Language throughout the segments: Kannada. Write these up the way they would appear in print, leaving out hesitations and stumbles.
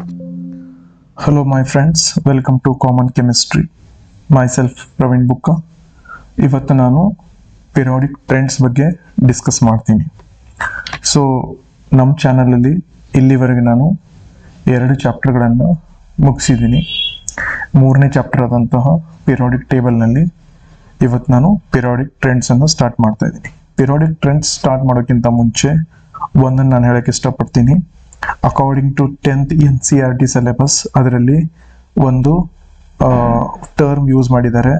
Hello my friends, welcome to Common Chemistry. Myself Praveen Bukka. ಇವತ್ತು ನಾನು ಪಿರಿಯಾಡಿಕ್ ಟ್ರೆಂಡ್ಸ್ ಬಗ್ಗೆ ಡಿಸ್ಕಸ್ ಮಾಡ್ತೀನಿ. ಸೊ ನಮ್ಮ ಚಾನಲಲ್ಲಿ ಇಲ್ಲಿವರೆಗೆ ನಾನು 2 ಚಾಪ್ಟರ್ಗಳನ್ನು ಮುಗಿಸಿದ್ದೀನಿ. 3ನೇ ಚಾಪ್ಟರ್ ಆದಂತಹ ಪಿರಿಯಾಡಿಕ್ ಟೇಬಲ್ನಲ್ಲಿ ಇವತ್ತು ನಾನು ಪಿರಿಯಾಡಿಕ್ ಟ್ರೆಂಡ್ಸನ್ನು ಸ್ಟಾರ್ಟ್ ಮಾಡ್ತಾ ಇದ್ದೀನಿ. ಪಿರಿಯಾಡಿಕ್ ಟ್ರೆಂಡ್ಸ್ ಸ್ಟಾರ್ಟ್ ಮಾಡೋಕ್ಕಿಂತ ಮುಂಚೆ ಒಂದನ್ನು ನಾನು ಹೇಳಕ್ಕೆ ಇಷ್ಟಪಡ್ತೀನಿ. According to 10th NCERT syllabus ಅದರಲ್ಲಿ ಒಂದು ಟರ್ಮ್ ಯೂಸ್ ಮಾಡಿದ್ದಾರೆ,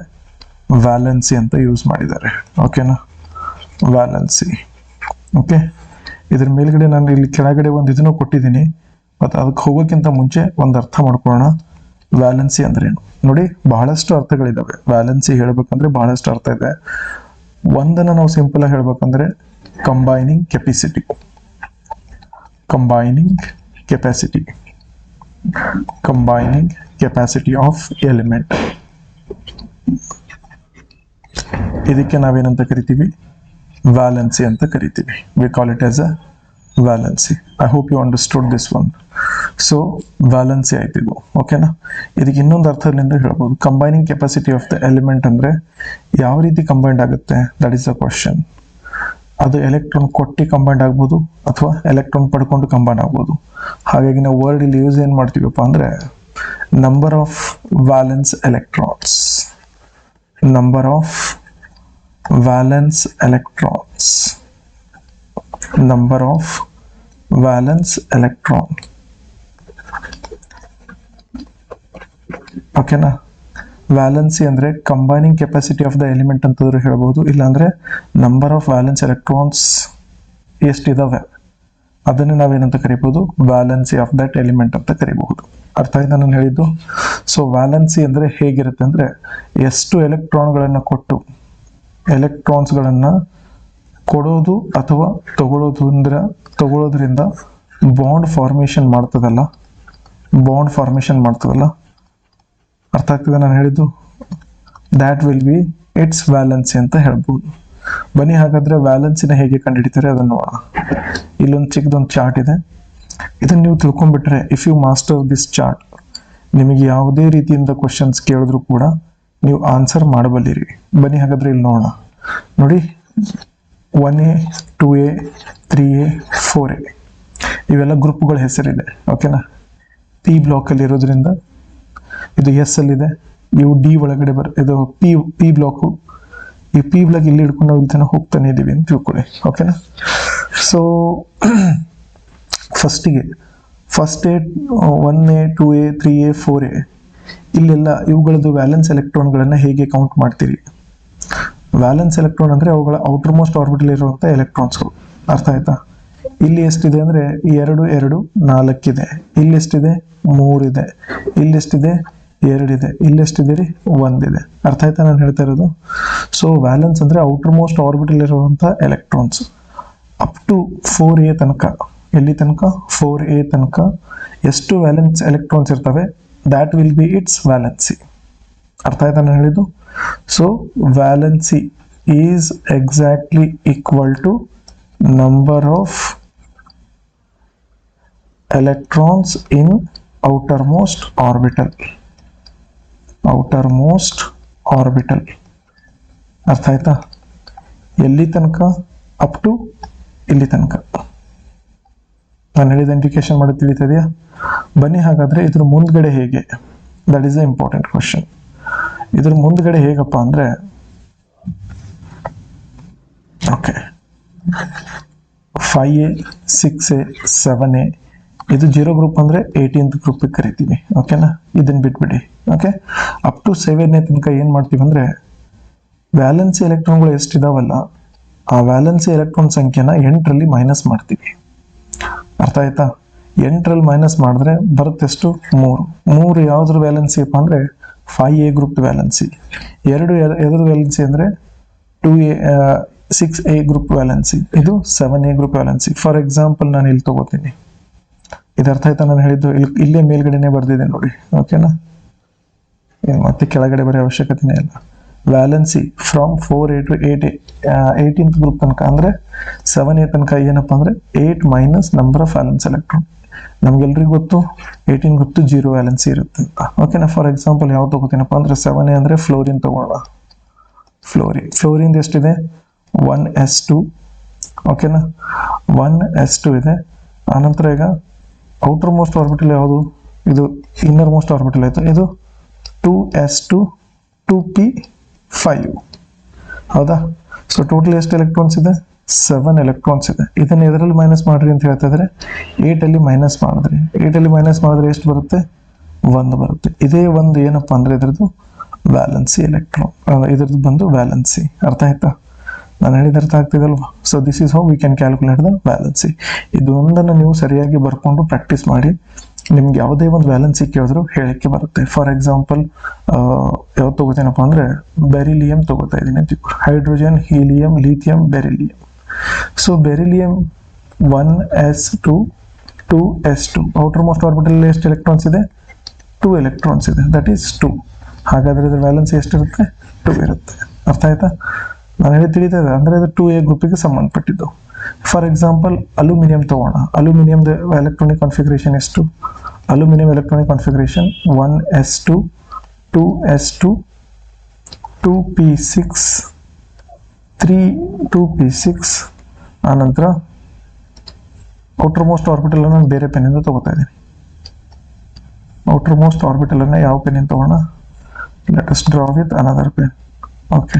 ವ್ಯಾಲೆನ್ಸಿ ಅಂತ ಯೂಸ್ ಮಾಡಿದ್ದಾರೆ. ಓಕೆನಾ, ವ್ಯಾಲೆನ್ಸಿ. ಓಕೆ, ಇದ್ರ ಮೇಲ್ಗಡೆ ನಾನು ಇಲ್ಲಿ ಕೆಳಗಡೆ ಒಂದು ಇದನ್ನು ಕೊಟ್ಟಿದ್ದೀನಿ, ಮತ್ತು ಅದಕ್ಕೆ ಹೋಗೋಕ್ಕಿಂತ ಮುಂಚೆ ಒಂದು ಅರ್ಥ ಮಾಡ್ಕೊಳ್ಳೋಣ. ವ್ಯಾಲೆನ್ಸಿ ಅಂದ್ರೇನು ನೋಡಿ, ಬಹಳಷ್ಟು ಅರ್ಥಗಳಿದಾವೆ. ವ್ಯಾಲೆನ್ಸಿ ಹೇಳ್ಬೇಕಂದ್ರೆ ಬಹಳಷ್ಟು ಅರ್ಥ ಇದೆ. ಒಂದನ್ನು ನಾವು ಸಿಂಪಲ್ ಆಗಿ ಹೇಳ್ಬೇಕಂದ್ರೆ combining capacity. combining capacity of element. ಇದಕ್ಕೆ ನಾವೇನಂತ ಕರಿತೀವಿ? ವ್ಯಾಲೆನ್ಸಿ ಅಂತ ಕರಿತೀವಿ. We call it as a valency. I hope you understood this one. So valency ಆಯ್ತು ಇದು. ಓಕೆನಾ, ಇದಕ್ಕೆ ಇನ್ನೊಂದು ಅರ್ಥದಿಂದ ಹೇಳ್ಬೋದು. Combining capacity of the element ಅಂದ್ರೆ ಯಾವ ರೀತಿ ಕಂಬೈಂಡ್ ಆಗುತ್ತೆ, ದಟ್ ಇಸ್ ದ ಕ್ವಶನ್. ಅದು ಎಲೆಕ್ಟ್ರಾನ್ ಕೊಟ್ಟು ಕಂಬೈಂಡ್ ಆಗ್ಬೋದು ಅಥವಾ ಎಲೆಕ್ಟ್ರಾನ್ ಪಡ್ಕೊಂಡು ಕಂಬೈಂಡ್ ಆಗ್ಬೋದು. ಹಾಗಾಗಿ ನಾವು ವರ್ಡ್ ಇಲ್ಲಿ ಯೂಸ್ ಏನು ಮಾಡ್ತೀವಪ್ಪ ಅಂದರೆ number of valence electrons. Number of valence electrons. Number of valence electron. ಓಕೆನಾ, ವ್ಯಾಲೆನ್ಸಿ ಅಂದ್ರೆ combining capacity of the element ಅಂತಂದ್ರೆ ಹೇಳ್ಬೋದು. ಇಲ್ಲಾಂದ್ರೆ ನಂಬರ್ ಆಫ್ ವ್ಯಾಲೆನ್ಸ್ ಎಲೆಕ್ಟ್ರಾನ್ಸ್ ಎಷ್ಟಿದಾವೆ ಅದನ್ನು ನಾವೇನಂತ ಕರಿಬಹುದು? ವ್ಯಾಲೆನ್ಸಿ ಆಫ್ ದಟ್ ಎಲಿಮೆಂಟ್ ಅಂತ ಕರಿಬಹುದು. ಅರ್ಥ ಆಯ್ತಾ ನಾನು ಹೇಳಿದ್ದು? ಸೊ ವ್ಯಾಲೆನ್ಸಿ ಅಂದ್ರೆ ಹೇಗಿರುತ್ತೆ ಅಂದ್ರೆ ಎಷ್ಟು ಎಲೆಕ್ಟ್ರಾನ್ಗಳನ್ನು ಕೊಟ್ಟು, ಎಲೆಕ್ಟ್ರಾನ್ಸ್ಗಳನ್ನು ಕೊಡೋದು ಅಥವಾ ತಗೊಳ್ಳೋದ್ರಿಂದ ಬಾಂಡ್ ಫಾರ್ಮೇಷನ್ ಮಾಡ್ತದಲ್ಲ, ಅರ್ಥ ಆಗ್ತದೆ ನಾನು ಹೇಳಿದ್ದು? That will be its valency ಅಂತ ಹೇಳ್ಬೋದು. ಬನ್ನಿ ಹಾಗಾದ್ರೆ ವ್ಯಾಲೆನ್ಸಿನ ಹೇಗೆ ಕಂಡುಹಿಡಿತಾರೆ ಅದನ್ನು ನೋಡೋಣ. ಇಲ್ಲೊಂದು ಚಿಕ್ಕದೊಂದು ಚಾರ್ಟ್ ಇದೆ. ಇದನ್ನು ನೀವು ತಿಳ್ಕೊಂಡ್ಬಿಟ್ರೆ, if you master this chart, ನಿಮಗೆ ಯಾವುದೇ ರೀತಿಯಿಂದ ಕ್ವಶನ್ಸ್ ಕೇಳಿದ್ರು ಕೂಡ ನೀವು ಆನ್ಸರ್ ಮಾಡಬಲ್ಲಿರಿ. ಬನ್ನಿ ಹಾಗಾದ್ರೆ ಇಲ್ಲಿ ನೋಡೋಣ. ನೋಡಿ, 1A 2A 3A 4A ಇವೆಲ್ಲ ಗ್ರೂಪ್ಗಳ ಹೆಸರಿದೆ. ಓಕೆನಾ, ಪಿ ಬ್ಲಾಕಲ್ಲಿ ಇರೋದ್ರಿಂದ ಇದು ಎಸ್ ಅಲ್ಲಿದೆ, ಇವು ಡಿ ಒಳಗಡೆ ಇದು ಪಿ ಬ್ಲಾಕು. ಈ ಪಿ ಬ್ಲಾಕ್ ಇಲ್ಲಿ ಹಿಡ್ಕೊಂಡು ನಾವು ಇಲ್ಲಿ ತನಕ ಹೋಗ್ತಾನೆ ಇದೀವಿ ಅಂತ ತಿಳ್ಕೊಳ್ಳಿ. ಓಕೆನಾ, so first A 1A 2A 3A 4A ಇಲ್ಲೆಲ್ಲ ಇವುಗಳದ್ದು ವ್ಯಾಲೆನ್ಸ್ ಎಲೆಕ್ಟ್ರಾನ್ಗಳನ್ನು ಹೇಗೆ ಕೌಂಟ್ ಮಾಡ್ತೀರಿ? ವ್ಯಾಲೆನ್ಸ್ ಎಲೆಕ್ಟ್ರಾನ್ ಅಂದ್ರೆ ಅವುಗಳ ಔಟರ್ ಮೋಸ್ಟ್ ಆರ್ಬಿಟಲ್ ಇರುವಂತ ಎಲೆಕ್ಟ್ರಾನ್ಸ್ಗಳು. ಅರ್ಥ ಆಯ್ತಾ? ಇಲ್ಲಿ ಎಷ್ಟಿದೆ ಅಂದ್ರೆ 2 2 4 ಇದೆ. ಇಲ್ಲಿ ಎಷ್ಟಿದೆ? 3 ಇದೆ. ಇಲ್ಲಿ ಎಷ್ಟಿದೆ? 2 ಇದೆ. ಇಲ್ಲಿ ಎಷ್ಟಿದೆ ರೀ? 1 ಇದೆ. ಅರ್ಥ ಆಯ್ತಾ ನಾನು ಹೇಳ್ತಾ ಇರೋದು? ಸೊ ವ್ಯಾಲೆನ್ಸ್ ಅಂದ್ರೆ ಔಟರ್ ಮೋಸ್ಟ್ ಆರ್ಬಿಟಲ್ ಇರುವಂತ ಎಲೆಕ್ಟ್ರಾನ್ಸ್ ಅಪ್ ಟು 4A ತನಕ. ಎಲ್ಲಿ ತನಕ? 4A ತನಕ ಎಷ್ಟು ವ್ಯಾಲೆನ್ಸ್ ಎಲೆಕ್ಟ್ರಾನ್ಸ್ ಇರ್ತವೆ, that will be its valency. ಅರ್ಥ ಆಯ್ತಾ ನಾನು ಹೇಳಿದ್ದು? So valency is exactly equal to number of electrons in outermost orbital. ಅರ್ಥ ಆಯ್ತಾ? ಎಲ್ಲಿ ತನಕ? ಅಪ್ ಟು ಇಲ್ಲಿ ತನಕ. ನಾನು ಹೇಳಿದ ಇಂಡಿಕೇಶನ್ ಮಾಡಿ ತಿಳಿತದೆಯಾ? ಬನ್ನಿ ಹಾಗಾದ್ರೆ ಇದ್ರ ಮುಂದ್ಗಡೆ ಹೇಗೆ, that is a important question. ಇದ್ರ ಮುಂದ್ಗಡೆ ಹೇಗಪ್ಪ ಅಂದ್ರೆ, ಓಕೆ, 5A 6A 7A ಇದು 0 ಗ್ರೂಪ್ ಅಂದ್ರೆ 18th ಗ್ರೂಪ್ ಕರಿತೀವಿ. ಓಕೆನಾ, ಇದನ್ನ ಬಿಟ್ಬಿಡಿ. ಓಕೆ, ಅಪ್ ಟು 7A ತನಕ ಏನ್ ಮಾಡ್ತೀವಿ ಅಂದ್ರೆ ವ್ಯಾಲೆನ್ಸಿ ಎಲೆಕ್ಟ್ರಾನ್ಗಳು ಎಷ್ಟಿದಾವಲ್ಲ ಆ ವ್ಯಾಲೆನ್ಸಿ ಎಲೆಕ್ಟ್ರಾನ್ ಸಂಖ್ಯೆನ 8ರಲ್ಲಿ ಮೈನಸ್ ಮಾಡ್ತೀವಿ. ಅರ್ಥ ಆಯ್ತಾ? 8ರಲ್ಲಿ ಮೈನಸ್ ಮಾಡಿದ್ರೆ ಬರುತ್ತೆಷ್ಟು? 3 ಯಾವ್ದ್ರ ವ್ಯಾಲೆನ್ಸಿ ಅಪ್ಪ ಅಂದ್ರೆ 5A ಗ್ರೂಪ್ ವ್ಯಾಲೆನ್ಸಿ. 2 ಎದ್ರ ವ್ಯಾಲೆನ್ಸಿ ಅಂದ್ರೆ 6A ಗ್ರೂಪ್ ವ್ಯಾಲೆನ್ಸಿ. ಇದು 7A group valency. For example ನಾನು ಇಲ್ಲಿ ತಗೋತೀನಿ. ಇದು ಅರ್ಥ ಆಯ್ತಾ ನಾನು ಹೇಳಿದ್ದು? ಇಲ್ಲೇ ಮೇಲ್ಗಡೆನೆ ಬರ್ದಿದೆ ನೋಡಿ. ಓಕೆನಾ, ಮತ್ತೆ ಕೆಳಗಡೆ ಬರೋ ಅವಶ್ಯಕತೆನೇ ಇಲ್ಲ. Valency from 4A to 8A 18th group ತನಕ ಅಂದ್ರೆ 7A ತನಕ ಏನಪ್ಪಾ ಅಂದ್ರೆ 8 minus number of valence electron. ನಮ್ಗೆಲ್ರಿಗೂ ಗೊತ್ತು 18 ಗೊತ್ತು 0 ವ್ಯಾಲೆನ್ಸಿ ಇರುತ್ತೆ ಅಂತ. ಓಕೆನಾ. ಫಾರ್ ಎಕ್ಸಾಂಪಲ್ ಯಾವ್ದು ತಗೋತೀನಪ್ಪ ಅಂದ್ರೆ 7A ಅಂದರೆ ಫ್ಲೋರಿನ್ ತಗೊಳ್ಳೋಣ. ಫ್ಲೋರಿನ್ ಎಷ್ಟಿದೆ 1s2. ಓಕೆನಾ, 1s2 ಇದೆ. ಆನಂತರ ಈಗ ಔಟರ್ ಮೋಸ್ಟ್ ಆರ್ಬಿಟಲ್ ಯಾವುದು, ಇದು ಇನ್ನರ್ ಮೋಸ್ಟ್ ಆರ್ಬಿಟಲ್ ಆಯಿತು. ಇದು 2s2 2p5. ಹೌದಾ. ಸೊ ಟೋಟಲ್ ಎಷ್ಟು ಎಲೆಕ್ಟ್ರಾನ್ಸ್ ಇದೆ 7 ಎಲೆಕ್ಟ್ರಾನ್ಸ್ ಇದೆ. ಇದನ್ನು ಇದರಲ್ಲಿ ಮೈನಸ್ ಮಾಡ್ರಿ ಅಂತ ಹೇಳ್ತಾ ಇದ್ರೆ 8ಅಲ್ಲಿ ಮೈನಸ್ ಮಾಡಿದ್ರಿ. 8ಅಲ್ಲಿ ಮೈನಸ್ ಮಾಡಿದ್ರೆ ಎಷ್ಟು ಬರುತ್ತೆ 1 ಬರುತ್ತೆ. ಇದೇ ಒಂದು ಏನಪ್ಪ ಅಂದ್ರೆ ಇದ್ರದ್ದು ವ್ಯಾಲೆನ್ಸಿ ಎಲೆಕ್ಟ್ರಾನ್, ಇದ್ರದ್ದು ಬಂದು ವ್ಯಾಲೆನ್ಸಿ. ಅರ್ಥ ಆಯ್ತಾ, ನಾನು ಹೇಳಿದ ಅರ್ಥ ಆಗ್ತಿದಲ್ವಾ. So this is how we can calculate the valency. ಇದು ಒಂದನ್ನು ನೀವು ಸರಿಯಾಗಿ ಬರ್ಕೊಂಡು ಪ್ರಾಕ್ಟೀಸ್ ಮಾಡಿ, ನಿಮ್ಗೆ ಯಾವುದೇ ಒಂದು ವ್ಯಾಲೆನ್ಸಿ ಕೇಳಿದ್ರು ಹೇಳಕ್ಕೆ ಬರುತ್ತೆ. ಫಾರ್ ಎಕ್ಸಾಂಪಲ್ ಯಾವ್ದು ತಗೋತೀನಪ್ಪ ಅಂದ್ರೆ ಬೆರಿಲಿಯಂ ತಗೋತಾ ಇದ್ದೀನಿ. Hydrogen, helium, lithium, beryllium. So beryllium 1s2 2s2 outer most orbital ಎಷ್ಟು ಎಲೆಕ್ಟ್ರಾನ್ಸ್ ಇದೆ 2 ಎಲೆಕ್ಟ್ರಾನ್ಸ್ ಇದೆ, ದಟ್ ಈಸ್ 2. ಹಾಗಾದ್ರೆ ಇದ್ರ ವ್ಯಾಲೆನ್ಸಿ ಎಷ್ಟಿರುತ್ತೆ 2 ಇರುತ್ತೆ. ಅರ್ಥ ಆಯ್ತಾ, ನಾನು ಹೇಳಿ ತಿಳಿತಾ ಇದೆ ಅಂದ್ರೆ ಇದು 2A ಗ್ರೂಪಿಗೆ ಸಂಬಂಧಪಟ್ಟಿದ್ದು. ಫಾರ್ ಎಕ್ಸಾಂಪಲ್ ಅಲ್ಯೂಮಿನಿಯಂ ತಗೋಣ. ಅಲ್ಯೂಮಿನಿಯಂದ ಎಲೆಕ್ಟ್ರಾನಿಕ್ ಕಾನ್ಫಿಗರೇಷನ್ ಎಷ್ಟು, aluminium electronic configuration 1s2 2s2 2p6 2p6. ಆನಂತರ ಔಟರ್ ಮೋಸ್ಟ್ ಆರ್ಬಿಟಲ್ ನಾನು ಬೇರೆ ಪೆನ್ನಿಂದ ತಗೋತಾ ಇದ್ದೀನಿ. ಔಟರ್ ಮೋಸ್ಟ್ ಆರ್ಬಿಟಲ್ ಅನ್ನ ಯಾವ ಪೆನ್ನಿಂದ ತಗೋಣ, let us draw with another pen. Okay,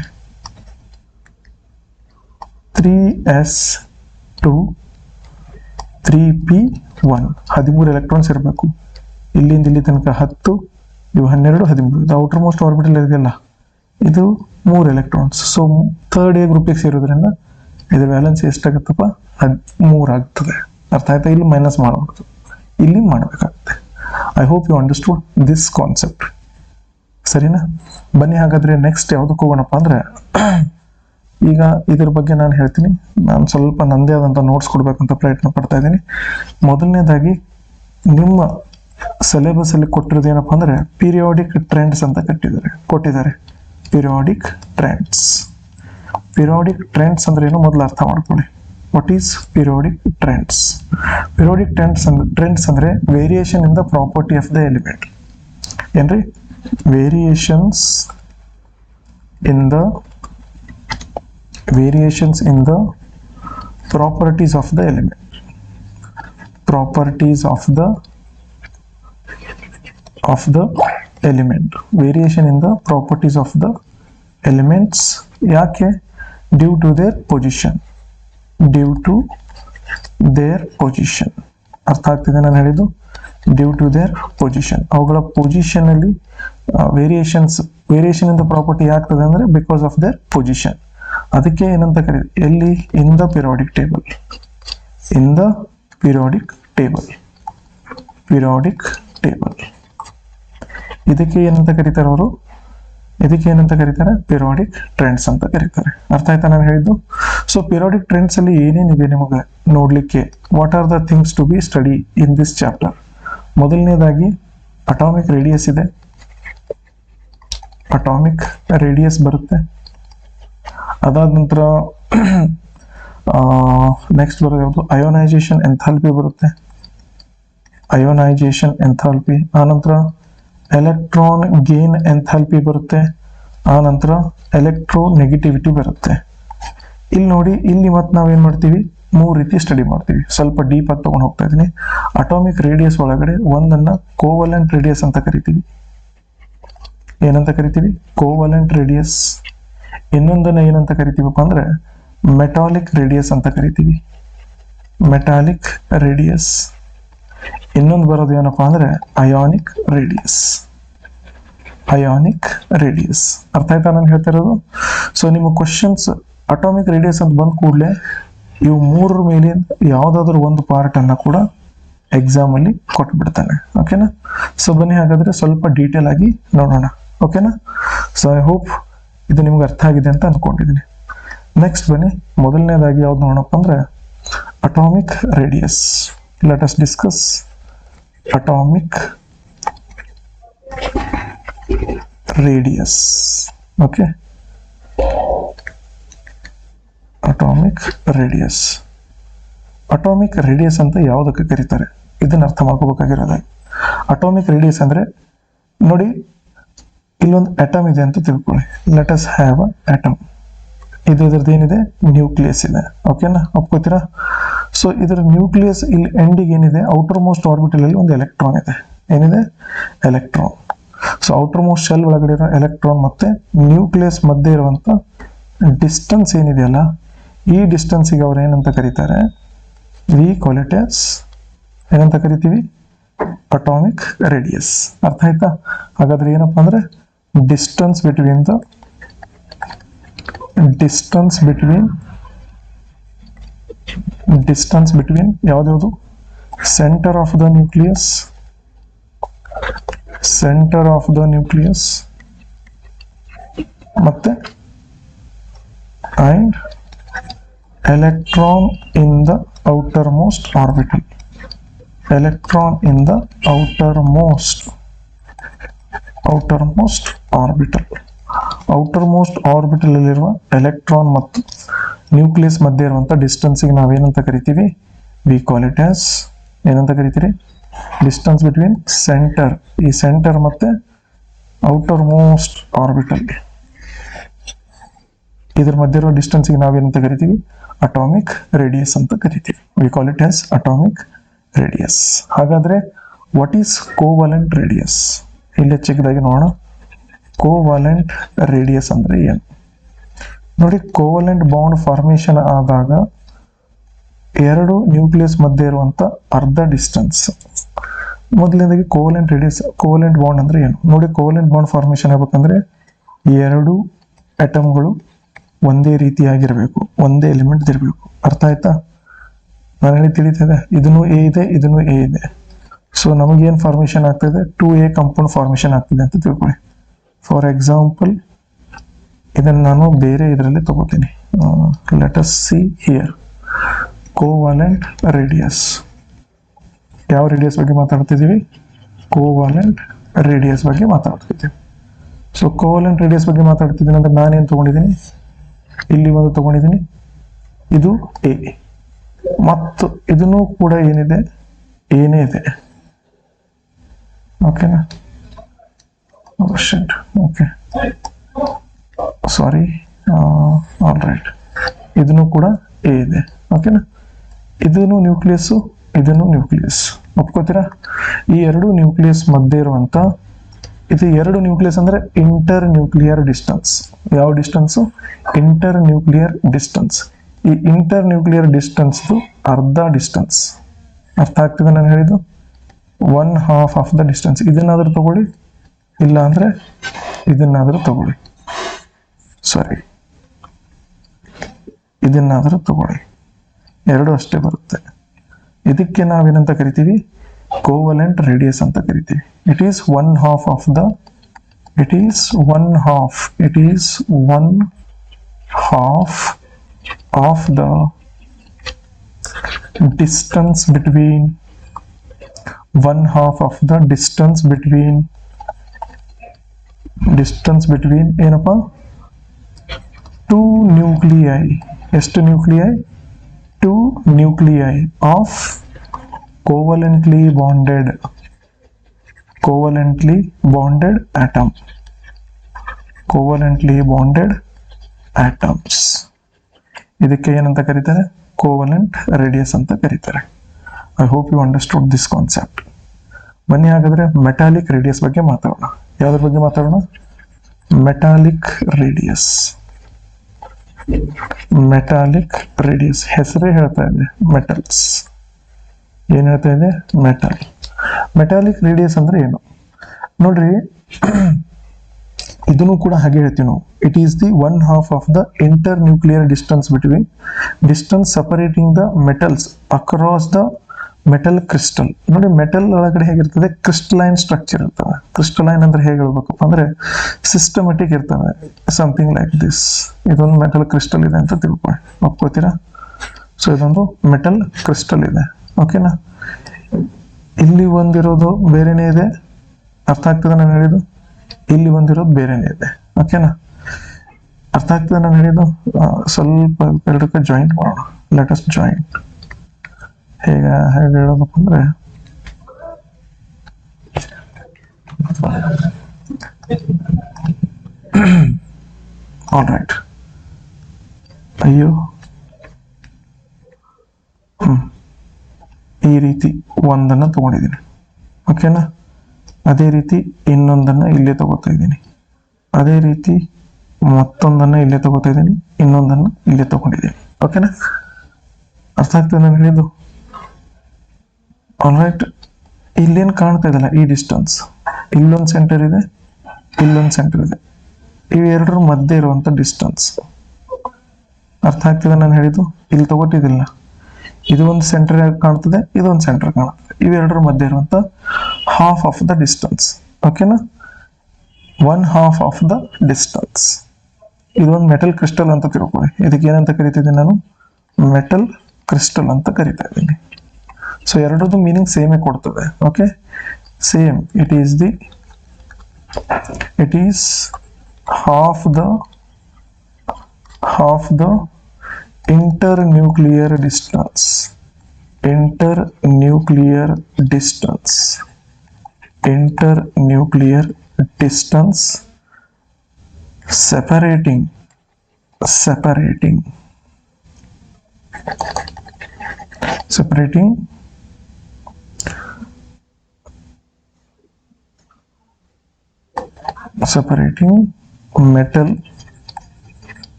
3s2 3p1 13 electrons ಇರಬೇಕು. ಇಲ್ಲಿಂದ ಇಲ್ಲಿ ತನಕ 10, ಇವು 12, 13. ಇದು ಔಟರ್ ಮೋಸ್ಟ್ ಆರ್ಬಿಟಲ್ ಇದೆಯಲ್ಲ, ಇದು 3 ಎಲೆಕ್ಟ್ರಾನ್ಸ್. ಸೊ 3A ಗ್ರೂಪಿಗೆ ಸೇರೋದ್ರಿಂದ ಇದು ವ್ಯಾಲೆನ್ಸಿ ಎಷ್ಟಾಗುತ್ತಪ್ಪ 3 ಆಗ್ತದೆ. ಅರ್ಥ ಆಯ್ತಾ, ಇಲ್ಲಿ ಮೈನಸ್ ಮಾಡಬಹುದು, ಇಲ್ಲಿ ಮಾಡಬೇಕಾಗುತ್ತೆ. I hope you understood this concept. ಸರಿನಾ. ಬನ್ನಿ ಹಾಗಾದ್ರೆ ನೆಕ್ಸ್ಟ್ ಯಾವುದಕ್ಕೆ ಹೋಗೋಣಪ್ಪ ಅಂದ್ರೆ ಈಗ ಇದ್ರ ಬಗ್ಗೆ ನಾನು ಹೇಳ್ತೀನಿ. ನಾನು ಸ್ವಲ್ಪ ನಂದೇ ಆದಂಥ ನೋಟ್ಸ್ ಕೊಡ್ಬೇಕಂತ ಪ್ರಯತ್ನ ಪಡ್ತಾ ಇದ್ದೀನಿ. ಮೊದಲನೇದಾಗಿ ನಿಮ್ಮ ಸಿಲೆಬಸ್ ಅಲ್ಲಿ ಕೊಟ್ಟಿರೋದು ಏನಪ್ಪಾ ಅಂದ್ರೆ ಪೀರಿಯಾಡಿಕ್ ಟ್ರೆಂಡ್ಸ್ ಅಂತ ಕೊಟ್ಟಿದ್ದಾರೆ. Periodic trends. ಪೀರಿಯಾಡಿಕ್ ಟ್ರೆಂಡ್ಸ್ ಅಂದ್ರೆ ಏನು ಮೊದಲು ಅರ್ಥ ಮಾಡ್ಕೊಳ್ಳಿ. What is periodic trends? Periodic trends ಅಂದ್ರೆ variation in the property of the element. ಏನ್ರಿ, variations in the properties of the element. Properties of the element. Variation in the properties of the elements. ಯಾಕೆ? Due to their position. ಅರ್ಥ ಆಗ್ತಿದೆ ನಾನು ಹೇಳಿದ್ದು? Due to their position. ಅವುಗಳ ಪೊಸಿಷನ್ ಅಲ್ಲಿ ವೇರಿಯೇಷನ್ ಇನ್ ದ ಪ್ರಾಪರ್ಟಿ ಆಗ್ತದೆ ಅಂದ್ರೆ ಬಿಕಾಸ್ ಆಫ್ ದೇರ್ ಪೊಸಿಷನ್. ಅದಕ್ಕೆ ಏನಂತ ಕರೀತಾರೆ, ಎಲ್ಲಿ? In the periodic table. ಇದಕ್ಕೆ ಏನಂತ ಕರೀತಾರೆ ಅವರು? ಪಿರಿಯಾಡಿಕ್ ಟ್ರೆಂಡ್ಸ್ ಅಂತ ಕರೀತಾರೆ. ಅರ್ಥ ಆಯ್ತಾ ನಾನು ಹೇಳಿದ್ದು? ಸೊ ಪಿರಿಯಾಡಿಕ್ ಟ್ರೆಂಡ್ಸ್ ಅಲ್ಲಿ ಏನೇನಿದೆ ನಿಮಗೆ ನೋಡ್ಲಿಕ್ಕೆ? What are the things to be study in this chapter? ಮೊದಲನೇದಾಗಿ ಅಟಾಮಿಕ್ ರೇಡಿಯಸ್ ಇದೆ. ಅಟಾಮಿಕ್ ರೇಡಿಯಸ್ ಬರುತ್ತೆ. ಅದಾದ ನಂತರ ನೆಕ್ಸ್ಟ್ ಬರೋದು ಯಾವುದು? ಅಯೋನೈಸೇಷನ್ ಎಂಥಾಲ್ಪಿ ಬರುತ್ತೆ. ಆನಂತರ ಎಲೆಕ್ಟ್ರಾನ್ ಗೇನ್ ಎಂಥಾಲ್ಪಿ ಬರುತ್ತೆ. ಆನಂತರ ಎಲೆಕ್ಟ್ರೋ ನೆಗೆಟಿವಿಟಿ ಬರುತ್ತೆ. ಇಲ್ಲಿ ನೋಡಿ, ಇಲ್ಲಿ ಮತ್ತೆ ನಾವೇನ್ ಮಾಡ್ತೀವಿ, 3 ರೀತಿ ಸ್ಟಡಿ ಮಾಡ್ತೀವಿ. ಸ್ವಲ್ಪ ಡೀಪ್ ಆಗಿ ತಗೊಂಡು ಹೋಗ್ತಾ ಇದ್ದೀನಿ. ಅಟಾಮಿಕ್ ರೇಡಿಯಸ್ ಒಳಗಡೆ ಒಂದನ್ನ ಕೋವಲೆಂಟ್ ರೇಡಿಯಸ್ ಅಂತ ಕರಿತೀವಿ. ಏನಂತ ಕರಿತೀವಿ? Covalent radius. ಇನ್ನೊಂದನ್ನ ಏನಂತ ಕರಿತೀವಪ್ಪ ಅಂದ್ರೆ ಮೆಟಾಲಿಕ್ ರೇಡಿಯಸ್ ಅಂತ ಕರಿತೀವಿ. ಇನ್ನೊಂದು ಬರೋದು ಏನಪ್ಪಾ ಅಂದ್ರೆ ಅಯಾನಿಕ್ ರೇಡಿಯಸ್. ಅರ್ಥ ಆಯ್ತಾ ನಾನು ಹೇಳ್ತಾ ಇರೋದು? ಸೊ ನಿಮ್ಮ ಕ್ವಶನ್ಸ್ ಅಟಾಮಿಕ್ ರೇಡಿಯಸ್ ಅಂತ ಬಂದ ಕೂಡಲೇ ಇವು 3 ಮೇಲೆ ಯಾವ್ದಾದ್ರು ಒಂದು ಪಾರ್ಟ್ ಅನ್ನ ಕೂಡ ಎಕ್ಸಾಮ್ ಅಲ್ಲಿ ಕೊಟ್ಬಿಡ್ತಾನೆ. ಓಕೆನಾ. ಸೊ ಬನ್ನಿ ಹಾಗಾದ್ರೆ ಸ್ವಲ್ಪ ಡೀಟೇಲ್ ಆಗಿ ನೋಡೋಣ. ಓಕೆನಾ. ಸೊ ಐ ಹೋಪ್ ಇದು ನಿಮ್ಗೆ ಅರ್ಥ ಆಗಿದೆ ಅಂತ ಅನ್ಕೊಂಡಿದ್ದೀನಿ. ನೆಕ್ಸ್ಟ್ ಬನ್ನಿ, ಮೊದಲನೇದಾಗಿ ಯಾವ್ದು ನೋಡಪ್ಪ ಅಂದ್ರೆ atomic radius. Let us discuss atomic radius. Okay, atomic radius ಅಂತ ಯಾವುದಕ್ಕೆ ಕರೀತಾರೆ? ಇದನ್ನ ಅರ್ಥ ಮಾಡ್ಕೋಬೇಕಾಗಿರೋದು. ಅಟಾಮಿಕ್ ರೇಡಿಯಸ್ ಅಂದ್ರೆ ನೋಡಿ, ಇಲ್ಲೊಂದು ಅಟಮ್ ಇದೆ ಅಂತ ತಿಳ್ಕೊಳ್ಳಿ. Let us have a atom. ಇದ್ರದ್ದು ಏನಿದೆ, ನ್ಯೂಕ್ಲಿಯಸ್ ಇದೆ. ಓಕೆನಾ, ಒಪ್ಕೋತೀರಾ? ಸೊ ಇದರ ನ್ಯೂಕ್ಲಿಯಸ್ ಇಲ್ಲಿ ಎಂಡಿಗೆ ಏನಿದೆ, ಔಟರ್ ಮೋಸ್ಟ್ ಆರ್ಬಿಟಲ್ ಅಲ್ಲಿ ಒಂದು ಎಲೆಕ್ಟ್ರಾನ್ ಇದೆ. ಏನಿದೆ? Electron. So outer most shell ಒಳಗಡೆ ಇರೋ ಎಲೆಕ್ಟ್ರಾನ್ ಮತ್ತೆ ನ್ಯೂಕ್ಲಿಯಸ್ ಮಧ್ಯೆ ಇರುವಂತ ಡಿಸ್ಟೆನ್ಸ್ ಏನಿದೆಯಲ್ಲ, ಈ ಡಿಸ್ಟೆನ್ಸಿಗೆ ಅವ್ರು ಏನಂತ ಕರೀತಾರೆ, ವಿ ಕಾಲ್ ಇಟ್ ಆಸ್, ಏನಂತ ಕರಿತೀವಿ, ಅಟಾಮಿಕ್ ರೇಡಿಯಸ್. ಅರ್ಥ ಆಯ್ತಾ? ಹಾಗಾದ್ರೆ ಏನಪ್ಪಾ ಅಂದ್ರೆ ಡಿಸ್ಟೆನ್ಸ್ ಬಿಟ್ವೀನ್ ಯಾವ್ದು, ಸೆಂಟರ್ ಆಫ್ ದ ನ್ಯೂಕ್ಲಿಯಸ್ ಮತ್ತೆ and electron in the outermost orbital. Outermost orbital ಅಲ್ಲಿರುವ ಎಲೆಕ್ಟ್ರಾನ್ ಮತ್ತು ನ್ಯೂಕ್ಲಿಯಸ್ ಮಧ್ಯೆ ಇರುವಂತ ಡಿಸ್ಟೆನ್ಸ್ ನಾವೇನಂತ ಕರಿತೀವಿ, ವಿ ಕಾಲ್ ಇಟ್ ಆಸ್, ಏನಂತ ಕರಿತೀರಿ, ಡಿಸ್ಟೆನ್ಸ್ ಬಿಟ್ವೀನ್ ಸೆಂಟರ್, ಈ ಸೆಂಟರ್ ಮತ್ತೆ ಔಟರ್ ಮೋಸ್ಟ್ ಆರ್ಬಿಟಲ್, ಇದ್ರ ಮಧ್ಯೆ ಇರೋ ಡಿಸ್ಟೆನ್ಸ್ ನಾವೇನಂತ ಕರಿತೀವಿ, ಅಟಾಮಿಕ್ ರೇಡಿಯಸ್ ಅಂತ ಕರಿತೀವಿ. We call it as atomic radius. ಹಾಗಾದ್ರೆ ವಾಟ್ ಈಸ್ ಕೋವಲೆಂಟ್ ರೇಡಿಯಸ್? ಇಲ್ಲೇ ಚಿಕ್ಕದಾಗಿ ನೋಡೋಣ. ಕೋವಲೆಂಟ್ ರೇಡಿಯಸ್ ಅಂದ್ರೆ ಏನು ನೋಡಿ. ಕೋವಲೆಂಟ್ ಬಾಂಡ್ ಫಾರ್ಮೇಶನ್ ಆದಾಗ ಎರಡು ನ್ಯೂಕ್ಲಿಯಸ್ ಮಧ್ಯೆ ಇರುವಂತ ಅರ್ಧ ಡಿಸ್ಟೆನ್ಸ್. ಮೊದಲನೇದಾಗಿ ಕೋವಲೆಂಟ್ ಬಾಂಡ್ ಅಂದ್ರೆ ಏನು ನೋಡಿ. ಕೋವಲೆಂಟ್ ಬಾಂಡ್ ಫಾರ್ಮೇಶನ್ ಆಗ್ಬೇಕಂದ್ರೆ ಎರಡು ಅಟಮ್ಗಳು ಒಂದೇ ರೀತಿಯಾಗಿರ್ಬೇಕು, ಒಂದೇ ಎಲಿಮೆಂಟ್ ಇರಬೇಕು. ಅರ್ಥ ಆಯ್ತಾ? ನಾನು ಹೇಳಿ ತಿಳಿತದೆ. ಇದನ್ನು ಎ ಇದೆ, ಇದನ್ನು ಎ ಇದೆ. ಸೊ ನಮಗೇನು ಫಾರ್ಮೇಶನ್ ಆಗ್ತದೆ, 2A ಕಂಪೌಂಡ್ ಫಾರ್ಮೇಶನ್ ಆಗ್ತದೆ ಅಂತ ತಿಳ್ಕೊಳ್ಳಿ. ಫಾರ್ ಎಕ್ಸಾಂಪಲ್ ಇದನ್ನು ನಾನು ಬೇರೆ ಇದರಲ್ಲಿ ತಗೋತೀನಿ. Let us see here covalent radius. ಯಾವ ರೇಡಿಯಸ್ ಬಗ್ಗೆ ಮಾತಾಡ್ತಿದ್ದೀವಿ? ಕೋವಲೆಂಟ್ ರೇಡಿಯಸ್ ಬಗ್ಗೆ ಮಾತಾಡ್ತಿದ್ದೀವಿ. ಸೊ ಕೋವಲೆಂಟ್ ರೇಡಿಯಸ್ ಬಗ್ಗೆ ಮಾತಾಡ್ತಿದ್ದೀನಿ ಅಂದ್ರೆ ನಾನೇನು ತಗೊಂಡಿದ್ದೀನಿ, ಇಲ್ಲಿ ಒಂದು ತಗೊಂಡಿದ್ದೀನಿ, ಇದು ಎ ಮತ್ತು ಇದನ್ನು ಕೂಡ ಏನಿದೆ, ಏನೇ ಇದೆ. ಓಕೆನಾ? ಓಕೆ, ಸಾರಿ, ಆಲ್ ರೈಟ್. ಇದನ್ನು ಕೂಡ ಎ ಇದೆ. ಓಕೆನಾ? ಇದನ್ನು ನ್ಯೂಕ್ಲಿಯಸ್, ಇದನ್ನು ನ್ಯೂಕ್ಲಿಯಸ್. ಒಪ್ಕೋತೀರಾ? ಈ ಎರಡು ನ್ಯೂಕ್ಲಿಯಸ್ ಮಧ್ಯೆ ಇರುವಂತ, ಇದು ಎರಡು ನ್ಯೂಕ್ಲಿಯಸ್ ಅಂದ್ರೆ ಇಂಟರ್ ನ್ಯೂಕ್ಲಿಯರ್ ಡಿಸ್ಟೆನ್ಸ್. ಯಾವ ಡಿಸ್ಟೆನ್ಸ್? Inter nuclear distance. ಈ ಇಂಟರ್ ನ್ಯೂಕ್ಲಿಯರ್ ಡಿಸ್ಟೆನ್ಸ್ ಅರ್ಧ ಡಿಸ್ಟೆನ್ಸ್. ಅರ್ಥ ಆಗ್ತದೆ ನಾನು ಹೇಳಿದ್ದು? 1/2 ಆಫ್ ದ ಡಿಸ್ಟೆನ್ಸ್. ಇದನ್ನಾದ್ರೂ ತಗೊಳ್ಳಿ, ಇಲ್ಲ ಅಂದ್ರೆ ಇದನ್ನಾದ್ರೂ ತಗೊಳ್ಳಿ, ಸಾರಿ ಇದನ್ನಾದ್ರೂ ತಗೊಳ್ಳಿ, ಎರಡು ಅಷ್ಟೇ ಬರುತ್ತೆ. ಇದಕ್ಕೆ ನಾವೇನಂತ ಕರಿತೀವಿ? ಕೋವಲೆಂಟ್ ರೇಡಿಯಸ್ ಅಂತ ಕರಿತೀವಿ. It is 1/2 of the, it is one half of the distance between 1/2 of the distance between ಏನಪ್ಪ, 2 nuclei. ಎಷ್ಟು nuclei? 2 nuclei of covalently bonded atoms. ಇದಕ್ಕೆ ಏನಂತ ಕರೀತಾರೆ? ಕೋವಲೆಂಟ್ ರೇಡಿಯಸ್ ಅಂತ ಕರೀತಾರೆ. I hope you understood this concept. ಬನ್ನಿ ಹಾಗಾದ್ರೆ ಮೆಟಾಲಿಕ್ ರೇಡಿಯಸ್ ಬಗ್ಗೆ ಮಾತಾಡೋಣ. ಯಾವ್ದ್ರ ಬಗ್ಗೆ ಮಾತಾಡೋಣ? Metallic radius. ಹೆಸರೇ ಹೇಳ್ತಾ ಇದೆ, ಮೆಟಲ್ಸ್. ಏನ್ ಹೇಳ್ತಾ ಇದೆ? ಮೆಟಲ್. ಮೆಟಾಲಿಕ್ ರೇಡಿಯಸ್ ಅಂದ್ರೆ ಏನು ನೋಡ್ರಿ. ಇದನ್ನು ಕೂಡ ಹಾಗೆ ಹೇಳ್ತೀವಿ ನಾವು. It is the 1/2 of the inter nuclear distance separating the metals across the metal crystal. ನೋಡಿ, ಮೆಟಲ್ ಒಳಗಡೆ ಹೇಗಿರ್ತದೆ? ಕ್ರಿಸ್ಟಲೈನ್ ಸ್ಟ್ರಕ್ಚರ್ ಇರ್ತವೆ. ಕ್ರಿಸ್ಟಲೈನ್ ಅಂದ್ರೆ ಹೇಗೆ ಹೇಳ್ಬೇಕಪ್ಪ ಅಂದ್ರೆ ಸಿಸ್ಟಮೆಟಿಕ್ ಇರ್ತವೆ, ಸಮಥಿಂಗ್ ಲೈಕ್ ದಿಸ್. ಇದೊಂದು ಮೆಟಲ್ ಕ್ರಿಸ್ಟಲ್ ಇದೆ ಅಂತ ತಿಳ್ಕೊಳ್ಳಿ. ಒಪ್ಕೋತೀರಾ? ಸೊ ಇದೊಂದು ಮೆಟಲ್ ಕ್ರಿಸ್ಟಲ್ ಇದೆ. ಓಕೆನಾ? ಇಲ್ಲಿ ಒಂದಿರೋದು ಬೇರೆನೇ ಇದೆ. ಅರ್ಥ ಆಗ್ತದೆ ನಾನು ಹೇಳಿದ್ದು? ಇಲ್ಲಿ ಒಂದಿರೋದು ಬೇರೆನೇ ಇದೆ. ಓಕೆನಾ? ಅರ್ಥ ಆಗ್ತದೆ ನಾನು ಹೇಳಿದ್ದು? ಸ್ವಲ್ಪ ಎರಡಕ್ಕೆ ಜಾಯಿಂಟ್ ಮಾಡೋಣ. Let us joint. ಹೇಗೆ ಹೇಳೋದಪ್ಪ ಅಂದ್ರೆ ಆಲ್ ರೈಟ್. ಅಯ್ಯೋ, ಈ ರೀತಿ ಒಂದನ್ನು ತಗೊಂಡಿದ್ದೀನಿ, ಓಕೆನಾ. ಅದೇ ರೀತಿ ಇನ್ನೊಂದನ್ನು ಇಲ್ಲೇ ತಗೋತಾ ಇದ್ದೀನಿ, ಅದೇ ರೀತಿ ಮತ್ತೊಂದನ್ನು ಇಲ್ಲೇ ತಗೋತಾ ಇದ್ದೀನಿ, ಇನ್ನೊಂದನ್ನು ಇಲ್ಲೇ ತಗೊಂಡಿದ್ದೀನಿ, ಓಕೆನಾ. ಅರ್ಥ ಆಗ್ತದೆ ನಾನು ಹೇಳಿದ್ದು? All right. ಇಲ್ಲೇನು ಕಾಣ್ತಾ ಇದಲ್ಲ ಈ ಡಿಸ್ಟೆನ್ಸ್, ಇಲ್ಲೊಂದು ಸೆಂಟರ್ ಇದೆ, ಇಲ್ಲೊಂದು ಸೆಂಟರ್ ಇದೆ, ಇವೆರಡರ ಮಧ್ಯೆ ಇರುವಂತ ಡಿಸ್ಟೆನ್ಸ್. ಅರ್ಥ ಆಗ್ತದೆ ನಾನು ಹೇಳಿದ್ದು? ಇಲ್ಲಿ ತಗೋತಿದ್ದಿಲ್ಲ, ಇದು ಒಂದು ಸೆಂಟರ್ ಕಾಣ್ತದೆ, ಇದೊಂದು ಸೆಂಟರ್ ಕಾಣ್ತದೆ, ಇವೆರಡರ ಮಧ್ಯೆ ಇರುವಂತ ಹಾಫ್ ಆಫ್ ದ ಡಿಸ್ಟೆನ್ಸ್, ಓಕೆನಾ. 1/2 ಆಫ್ ದ ಡಿಸ್ಟೆನ್ಸ್. ಇದೊಂದು ಮೆಟಲ್ ಕ್ರಿಸ್ಟಲ್ ಅಂತ ತಿಳ್ಕೊಳ್ಳಿ. ಇದಕ್ಕೆ ಏನಂತ ಕರಿತಿದ್ದೀನಿ ನಾನು? ಮೆಟಲ್ ಕ್ರಿಸ್ಟಲ್ ಅಂತ ಕರಿತಾ ಇದ್ದೀನಿ. ಸೊ ಎರಡರದ್ದು ಮೀನಿಂಗ್ ಸೇಮೇ ಕೊಡ್ತದೆ, okay, same. It is half the internuclear distance separating metal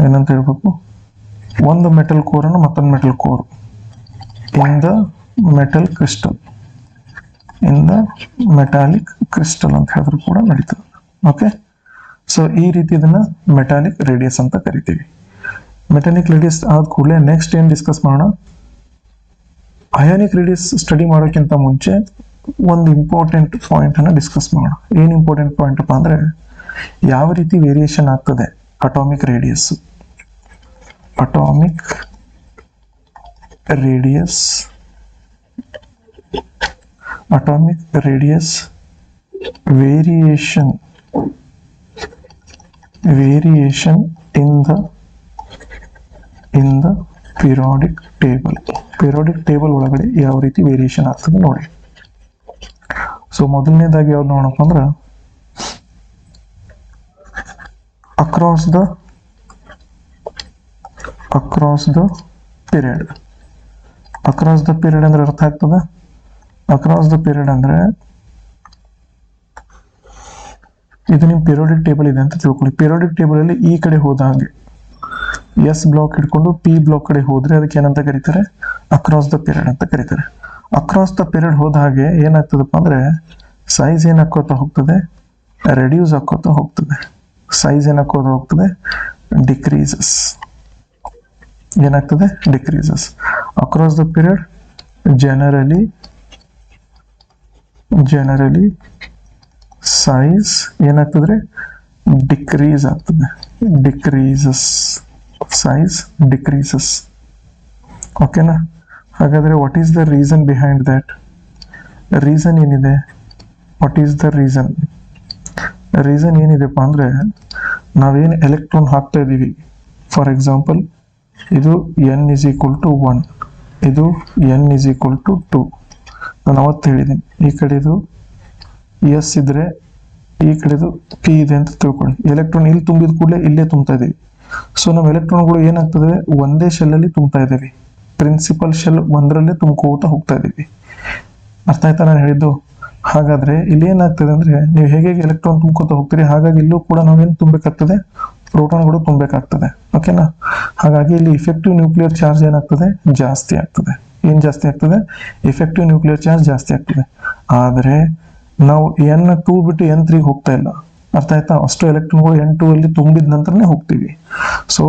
ಏನಂತ ಹೇಳ್ಬೇಕು, ಒಂದು ಮೆಟಲ್ ಕೋರ್ ಅನ್ನು ಮತ್ತೊಂದು metal core in the metallic crystal ಅಂತ ಹೇಳಿದ್ರು ಕೂಡ ನಡೀತದೆ, ಓಕೆ. ಸೊ ಈ ರೀತಿ ಇದನ್ನ ಮೆಟಾಲಿಕ್ ರೇಡಿಯಸ್ ಅಂತ ಕರಿತೀವಿ. ಮೆಟಾಲಿಕ್ ರೇಡಿಯಸ್ ಆದ ಕೂಡಲೇ ನೆಕ್ಸ್ಟ್ ಏನ್ ಡಿಸ್ಕಸ್ ಮಾಡೋಣ? ಅಯಾನಿಕ್ ರೇಡಿಯಸ್ ಸ್ಟಡಿ ಮಾಡೋಕ್ಕಿಂತ ಮುಂಚೆ ಒಂದು ಇಂಪಾರ್ಟೆಂಟ್ ಪಾಯಿಂಟ್ ಅನ್ನ ಡಿಸ್ಕಸ್ ಮಾಡೋಣ. ಏನ್ ಇಂಪಾರ್ಟೆಂಟ್ ಪಾಯಿಂಟ್ ಅಪ್ಪ ಅಂದ್ರೆ, ಯಾವ ರೀತಿ ವೇರಿಯೇಷನ್ ಆಗ್ತದೆ atomic radius variation in the periodic table ಒಳಗಡೆ ಯಾವ ರೀತಿ ವೇರಿಯೇಷನ್ ಆಗ್ತದೆ ನೋಡಿ. ಸೊ ಮೊದಲನೇದಾಗಿ ಯಾವ್ದು ನೋಡಪ್ಪ ಅಂದ್ರೆ, across the period ಅಂದ್ರೆ ಅರ್ಥ ಆಗ್ತದೆ? ಅಕ್ರಾಸ್ ದ ಪೀರಿಯಡ್ ಅಂದ್ರೆ ಇದು ನಿಮ್ ಪೀರಿಯಾಡಿಕ್ ಟೇಬಲ್ ಇದೆ ಅಂತ ತಿಳ್ಕೊಳ್ಳಿ. ಪೀರಿಯಾಡಿಕ್ ಟೇಬಲ್ ಅಲ್ಲಿ ಈ ಕಡೆ ಹೋದ ಹಾಗೆ ಎಸ್ ಬ್ಲಾಕ್ ಹಿಡ್ಕೊಂಡು ಪಿ ಬ್ಲಾಕ್ ಕಡೆ ಹೋದ್ರೆ ಅದಕ್ಕೆ ಏನಂತ ಕರೀತಾರೆ? ಅಕ್ರಾಸ್ ದ ಪೀರಿಯಡ್ ಅಂತ ಕರೀತಾರೆ. ಅಕ್ರಾಸ್ ದ ಪೀರಿಯಡ್ ಹೋದ ಹಾಗೆ ಏನಾಗ್ತದಪ್ಪ ಅಂದ್ರೆ, ಸೈಜ್ ಏನಾಕೋತಾ ಹೋಗ್ತದೆ? ರೆಡ್ಯೂಸ್ ಆಕೋತಾ ಹೋಗ್ತದೆ. ಸೈಜ್ ಏನಾಕೋತಾ ಹೋಗ್ತದೆ? ಡಿಕ್ರೀಸಸ್. ಏನಾಗ್ತದೆ? Decreases. Across the period generally size ಏನಾಗ್ತದ್ರೆ? ಡಿಕ್ರೀಸ್ ಆಗ್ತದೆ. ಸೈಜ್ ಡಿಕ್ರೀಸಸ್, ಓಕೆನಾ. ಹಾಗಾದ್ರೆ what is the reason behind that? Reason ಏನಿದೆ? ವಾಟ್ ಈಸ್ ದ ರೀಸನ್ ಏನಿದೆಪ್ಪ ಅಂದ್ರೆ, ನಾವೇನು ಎಲೆಕ್ಟ್ರಾನ್ ಹಾಕ್ತಾ ಇದೀವಿ, ಫಾರ್ ಎಕ್ಸಾಂಪಲ್ ಇದು n = 1, ಇದು n = 2. ನಾನು ಅವತ್ತು ಹೇಳಿದ್ದೀನಿ, ಈ ಕಡೆದು ಎಸ್ ಇದ್ರೆ ಈ ಕಡೆದು ಪಿ ಇದೆ ಅಂತ ತಿಳ್ಕೊಳ್ಳಿ. ಎಲೆಕ್ಟ್ರಾನ್ ಇಲ್ಲಿ ತುಂಬಿದ ಕೂಡಲೇ ಇಲ್ಲೇ ತುಂಬ್ತಾ ಇದೀವಿ. ಸೊ ನಾವು ಎಲೆಕ್ಟ್ರಾನ್ಗಳು ಏನಾಗ್ತದೆ? ಒಂದೇ ಶೆಲ್ ಅಲ್ಲಿ ತುಂಬ್ತಾ ಇದ್ದೀವಿ. ಪ್ರಿನ್ಸಿಪಲ್ ಶೆಲ್ ಒಂದರಲ್ಲೇ ತುಂಬ್ಕೋತಾ ಹೋಗ್ತಾ ಇದೀವಿ. ಅರ್ಥ ಆಯ್ತಾ ನಾನು ಹೇಳಿದ್ದು? ಹಾಗಾದ್ರೆ ಇಲ್ಲಿ ಏನಾಗ್ತದೆ ಅಂದ್ರೆ, ನೀವು ಹೇಗೆ ಎಲೆಕ್ಟ್ರಾನ್ ತುಂಬ್ಕೋತಾ ಹೋಗ್ತೀರಿ, ಹಾಗಾಗಿ ಇಲ್ಲೂ ಕೂಡ ನಾವೇನು ತುಂಬಬೇಕಾಗ್ತದೆ? ಪ್ರೋಟಾನ್ಗಳು ತುಂಬಬೇಕಾಗ್ತದೆ, ಓಕೆನಾ. ಹಾಗಾಗಿ ಇಲ್ಲಿ ಇಫೆಕ್ಟಿವ್ ನ್ಯೂಕ್ಲಿಯರ್ ಚಾರ್ಜ್ ಏನಾಗ್ತದೆ? ಜಾಸ್ತಿ ಆಗ್ತದೆ. ಏನ್ ಜಾಸ್ತಿ ಆಗ್ತದೆ? ಇಫೆಕ್ಟಿವ್ ನ್ಯೂಕ್ಲಿಯರ್ ಚಾರ್ಜ್ ಜಾಸ್ತಿ ಆಗ್ತದೆ. ಆದ್ರೆ ನಾವು N2 ಬಿಟ್ಟು N3 ಹೋಗ್ತಾ ಇಲ್ಲ. ಅರ್ಥ ಆಯ್ತಾ? ಅಷ್ಟು ಎಲೆಕ್ಟ್ರಾನ್ಗಳು N2 ಅಲ್ಲಿ ತುಂಬಿದ ನಂತರನೇ ಹೋಗ್ತೀವಿ. ಸೊ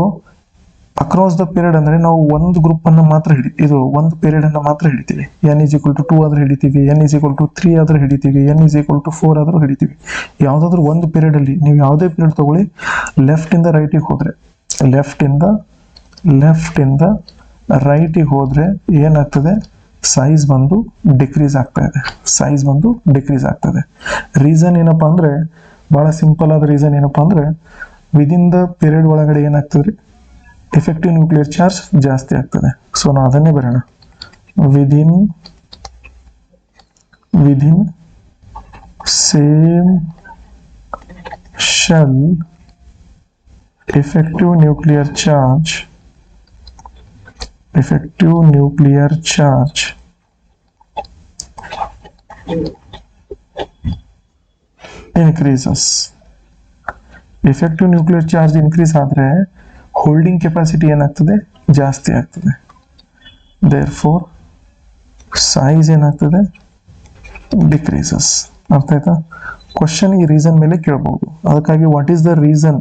ಅಕ್ರಾಸ್ ದ ಪೀರಿಯಡ್ ಅಂದ್ರೆ ನಾವು ಒಂದು ಗ್ರೂಪ್ ಅನ್ನ ಮಾತ್ರ ಇದು ಒಂದು ಪೀರಿಯಡ್ ಅನ್ನ ಮಾತ್ರ ಹಿಡಿತೀವಿ. n = 2 ಆದ್ರೆ ಹಿಡಿತೀವಿ, n = 3 ಆದ್ರೆ ಹಿಡಿತೀವಿ, n = 4 ಆದ್ರೂ ಹಿಡಿತೀವಿ. ಯಾವ್ದಾದ್ರು ಒಂದು ಪೀರಿಯಡ್ ಅಲ್ಲಿ ನೀವು ಯಾವುದೇ ಪೀರಿಯಡ್ ತಗೊಳ್ಳಿ, ಲೆಫ್ಟ್ ಇಂದ ರೈಟಿಗೆ ಹೋದ್ರೆ ಏನಾಗ್ತದೆ? ಸೈಜ್ ಬಂದು ಡಿಕ್ರೀಸ್ ಆಗ್ತಾ ಇದೆ. ರೀಸನ್ ಏನಪ್ಪಾ ಅಂದ್ರೆ, ಬಹಳ ಸಿಂಪಲ್ ಆದ ರೀಸನ್ ಏನಪ್ಪಾ ಅಂದ್ರೆ, ವಿದಿನ್ ದ ಪೀರಿಯಡ್ ಒಳಗಡೆ ಏನಾಗ್ತದ್ರಿ? ಎಫೆಕ್ಟಿವ್ ನ್ಯೂಕ್ಲಿಯರ್ ಚಾರ್ಜ್ ಜಾಸ್ತಿ ಆಗ್ತದೆ. ಸೊ ನಾವು ಅದನ್ನೇ ಬರೋಣ, within same shell effective nuclear charge increases. Effective nuclear charge increase ಆದರೆ ಹೋಲ್ಡಿಂಗ್ ಕೆಪಾಸಿಟಿ ಏನಾಗ್ತದೆ, ಜಾಸ್ತಿ ಆಗ್ತದೆ. ದೇರ್ ಫೋರ್ ಸೈಜ್ ಏನಾಗ್ತದೆ, ಡಿಕ್ರೀಸಸ್. ಅರ್ಥ ಆಯ್ತಾ? ಕ್ವಶನ್ ಈ ರೀಸನ್ ಮೇಲೆ ಕೇಳ್ಬೋದು. ಅದಕ್ಕಾಗಿ ವಾಟ್ ಈಸ್ ದ ರೀಸನ್,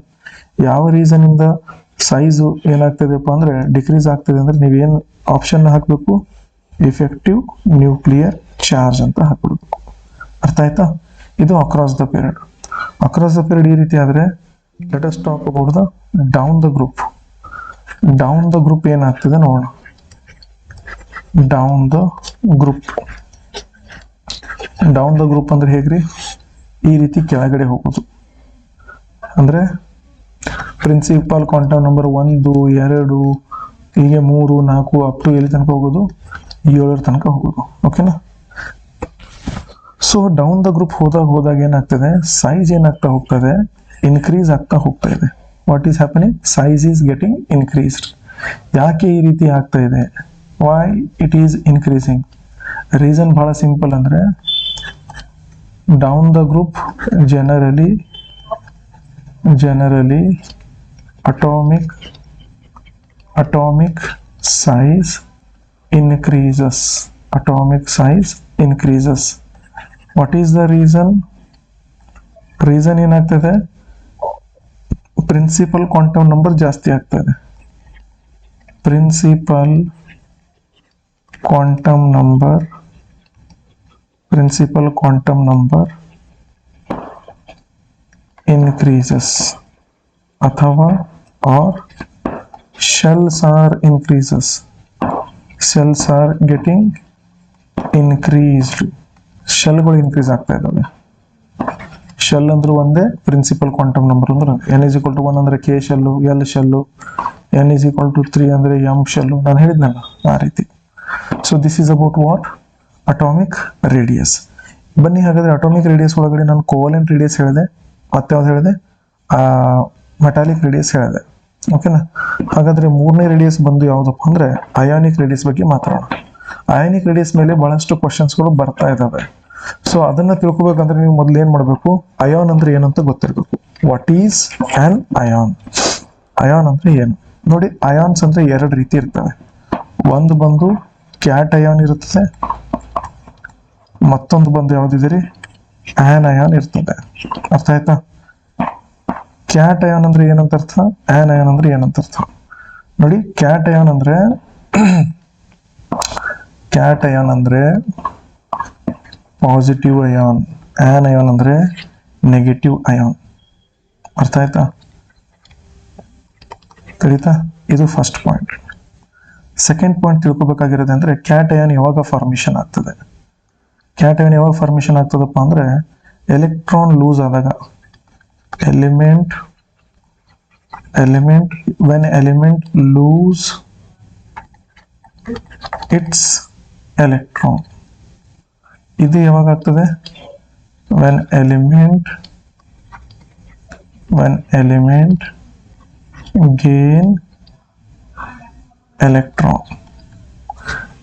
ಯಾವ ರೀಸನ್ ಇಂದ ಸೈಜು ಏನಾಗ್ತದೆಪ್ಪ ಅಂದ್ರೆ ಡಿಕ್ರೀಸ್ ಆಗ್ತದೆ ಅಂದ್ರೆ ನೀವೇನು ಆಪ್ಷನ್ ಹಾಕಬೇಕು, ಎಫೆಕ್ಟಿವ್ ನ್ಯೂಕ್ಲಿಯರ್ ಚಾರ್ಜ್ ಅಂತ ಹಾಕ್ಬಿಡ್ಬೇಕು. ಅರ್ಥ ಆಯ್ತಾ? ಇದು across the period. Across the period ಈ ರೀತಿ ಆದರೆ let us talk about the down the group. Down the group ಏನಾಗ್ತದೆ ನೋಡೋಣ. ಡೌನ್ ದ ಗ್ರೂಪ್ ಅಂದ್ರೆ ಹೇಗ್ರಿ, ಈ ರೀತಿ ಕೆಳಗಡೆ ಹೋಗೋದು. ಅಂದ್ರೆ ಪ್ರಿನ್ಸಿಪಲ್ ಕ್ವಾಂಟಮ್ ನಂಬರ್ 1 2 ಹೀಗೆ 3 4 ಅಪ್ ಟು ಎಲ್ಲಿ ತನಕ ಹೋಗೋದು, 7 ತನಕ ಹೋಗೋದು. ಓಕೆನಾ? ಸೊ ಡೌನ್ ದ ಗ್ರೂಪ್ ಹೋದಾಗ ಏನಾಗ್ತದೆ, ಸೈಜ್ ಏನಾಗ್ತಾ ಹೋಗ್ತದೆ, ಇನ್ಕ್ರೀಸ್ ಆಗ್ತಾ ಹೋಗ್ತಾ ಇದೆ. What is happening, size is getting increased. ಯಾಕೆ ಈ ರೀತಿ ಆಗ್ತಾ ಇದೆ, why it is increasing? Reason ಬಹಳ ಸಿಂಪಲ್. ಅಂದ್ರೆ down the group generally atomic size increases. What is the reason? Reason ಏನಾಗ್ತದೆ, ಪ್ರಿನ್ಸಿಪಲ್ ಕ್ವಾಂಟಮ್ ನಂಬರ್ ಜಾಸ್ತಿ ಆಗ್ತದೆ. ಪ್ರಿನ್ಸಿಪಲ್ ಕ್ವಾಂಟಮ್ ನಂಬರ್ increases ಅಥವಾ or shells are getting increased. ಶೆಲ್ಗಳು ಇನ್ಕ್ರೀಸ್ ಆಗ್ತಾ ಇದ್ದಾವೆ. ಶೆಲ್ ಅಂದ್ರೆ ಒಂದೇ, ಪ್ರಿನ್ಸಿಪಲ್ ಕ್ವಾಂಟಮ್ ನಂಬರ್ ಅಂದ್ರೆ n = 1 ಅಂದ್ರೆ k shell, l shell, n = 3 ಅಂದ್ರೆ m ಶೆಲ್ಲು. ನಾನು ಹೇಳಿದ್ನಲ್ಲ ಆ ರೀತಿ. So this is about what, atomic radius. ಬನ್ನಿ ಹಾಗಾದ್ರೆ ಅಟಾಮಿಕ್ ರೇಡಿಯಸ್ ಒಳಗಡೆ ನಾನು ಕೋವಲೆಂಟ್ ರೇಡಿಯಸ್ ಹೇಳಿದೆ, ಮತ್ತೆ ಯಾವ್ದು ಹೇಳಿದೆ, ಮೆಟಾಲಿಕ್ ರೇಡಿಯಸ್ ಹೇಳಿದೆ. ಓಕೆನಾ? ಹಾಗಾದ್ರೆ ಮೂರನೇ ರೇಡಿಯಸ್ ಬಂದು ಯಾವ್ದಪ್ಪ ಅಂದ್ರೆ ಅಯಾನಿಕ್ ರೇಡಿಯಸ್ ಬಗ್ಗೆ ಮಾತಾಡೋಣ. ಅಯಾನಿಕ್ ರೇಡಿಯಸ್ ಮೇಲೆ ಬಹಳಷ್ಟು ಕ್ವಶನ್ಸ್ಗಳು ಬರ್ತಾ ಇದಾವೆ. ಸೊ ಅದನ್ನ ತಿಳ್ಕೊಬೇಕಂದ್ರೆ ನೀವು ಮೊದಲು ಏನ್ ಮಾಡ್ಬೇಕು, ಅಯಾನ್ ಅಂದ್ರೆ ಏನಂತ ಗೊತ್ತಿರಬೇಕು. What is on ion? Ion ಅಂದ್ರೆ ಏನು ನೋಡಿ. ಅಯಾನ್ಸ್ ಅಂದ್ರೆ 2 ರೀತಿ ಇರ್ತವೆ. ಒಂದು ಬಂದು ಕ್ಯಾಟ್ ಅಯಾನ್ ಇರುತ್ತದೆ, ಮತ್ತೊಂದು ಬಂದು ಯಾವ್ದಿದೆ, ಆನ್ ಅಯಾನ್ ಇರ್ತದೆ. ಅರ್ಥ ಆಯ್ತಾ? ಕ್ಯಾಟ್ ಅಯಾನ್ ಅಂದ್ರೆ ಏನಂತ ಅರ್ಥ, ಆನ್ ಅಯಾನ್ ಅಂದ್ರೆ ಏನಂತ ಅರ್ಥ ನೋಡಿ. ಕ್ಯಾಟ್ ಅಯಾನ್ ಅಂದ್ರೆ ಪಾಸಿಟಿವ್ ಅಯಾನ್, ಆನ್ ಅಯಾನ್ ಅಂದ್ರೆ ನೆಗೆಟಿವ್ ಅಯಾನ್. ಅರ್ಥ ಆಯ್ತಾ? ತಿಳಿತಾ? ಇದು ಫಸ್ಟ್ ಪಾಯಿಂಟ್. ಸೆಕೆಂಡ್ ಪಾಯಿಂಟ್ ತಿಳ್ಕೊಬೇಕಾಗಿರೋದು ಅಂದ್ರೆ ಕ್ಯಾಟ್ ಅಯಾನ್ ಯಾವಾಗ ಫಾರ್ಮೇಶನ್ ಆಗ್ತದೆ. ಕ್ಯಾಟ್ ಅಯಾನ್ ಯಾವಾಗ ಫಾರ್ಮೇಶನ್ ಆಗ್ತದಪ್ಪ ಅಂದ್ರೆ ಎಲೆಕ್ಟ್ರಾನ್ ಲೂಸ್ ಆದಾಗ. when element lose its electron. ಇದು ಯಾವಾಗ ಆಗ್ತದೆ, when element gain